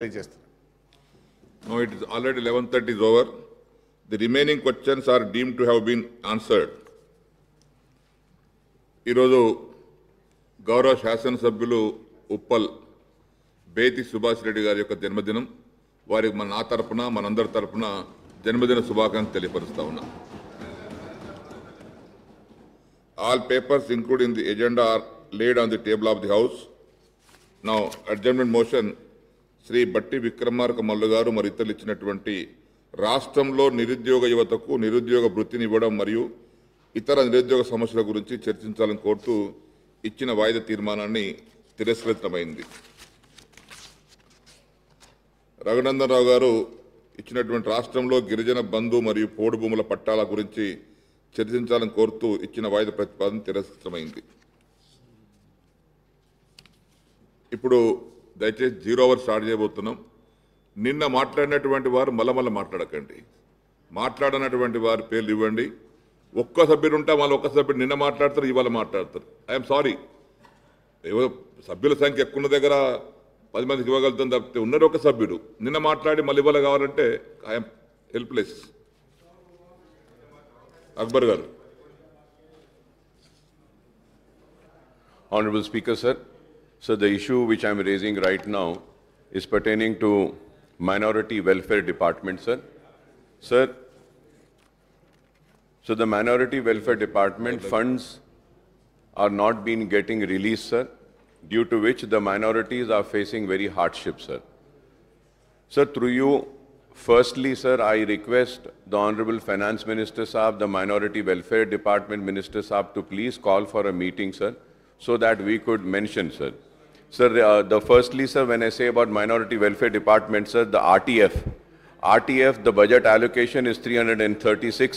Now it is already 11:30 is over. The remaining questions are deemed to have been answered. ఈరోజు గౌరవ శాసనసభ్యులు ఉప్పల్ బేతి సుభాస్ రెడ్డి గారి యొక్క జన్మదినం. వారికి నా తరపున మనందరి తరపున జన్మదిన శుభాకాంక్షలు తెలియపరుస్తా ఉన్నా. All papers including the agenda are laid on the table of the house. Now adjournment motion Shri బట్టి విక్రమార్క మల్లు గారు మరి ఇతరులు ఇచ్చినటువంటి రాష్ట్రంలో నిరుద్యోగ యువతకు నిరుద్యోగ వృత్తిని ఇవ్వడం మరియు ఇతర నిరుద్యోగ సమస్యల గురించి చర్చించాలని కోరుతూ ఇచ్చిన వాయిదా తీర్మానాన్ని తిరస్కరించడమైంది. రఘునందన్ రావు గారు ఇచ్చినటువంటి రాష్ట్రంలో గిరిజన బంధు మరియు పోడు భూముల పట్టాల గురించి చర్చించాలని కోరుతూ ఇచ్చిన వాయిదా ప్రతిపాదన తిరస్కరించడమైంది. ఇప్పుడు దయచేసి 0 hour స్టార్ట్ చేయబోతున్నాం. నిన్న మాట్లాడినటువంటి వారు మళ్ళీ మాట్లాడకండి. మాట్లాడినటువంటి వారి పేర్లు ఇవ్వండి. ఒక్క సభ్యుడు ఉంటా మళ్ళీ ఒక్క సభ్యుడు నిన్న మాట్లాడతారు, ఇవాళ మాట్లాడతారు. ఐఎమ్ సారీ, సభ్యుల సంఖ్య ఎక్కువ ఉన్న దగ్గర 10 మందికి ఇవ్వగలుగుతాం తప్పితే ఉన్నది ఒక సభ్యుడు నిన్న మాట్లాడి మళ్ళీ ఇవాళ కావాలంటే ఐఎమ్ హెల్ప్లెస్. అక్బర్ గారు. Honorable Speaker, sir. So the issue which I am raising right now is pertaining to Minority Welfare Department, sir. Sir, so the Minority Welfare Department funds are not been getting released, sir, due to which the minorities are facing very hardship, sir. Sir, through you, firstly, sir, I request the Honorable Finance Minister Saab, the Minority Welfare Department Minister Saab to please call for a meeting, sir, so that we could mention, sir. Sir, firstly, sir, when I say about Minority Welfare Department, sir, the RTF, the budget allocation is 336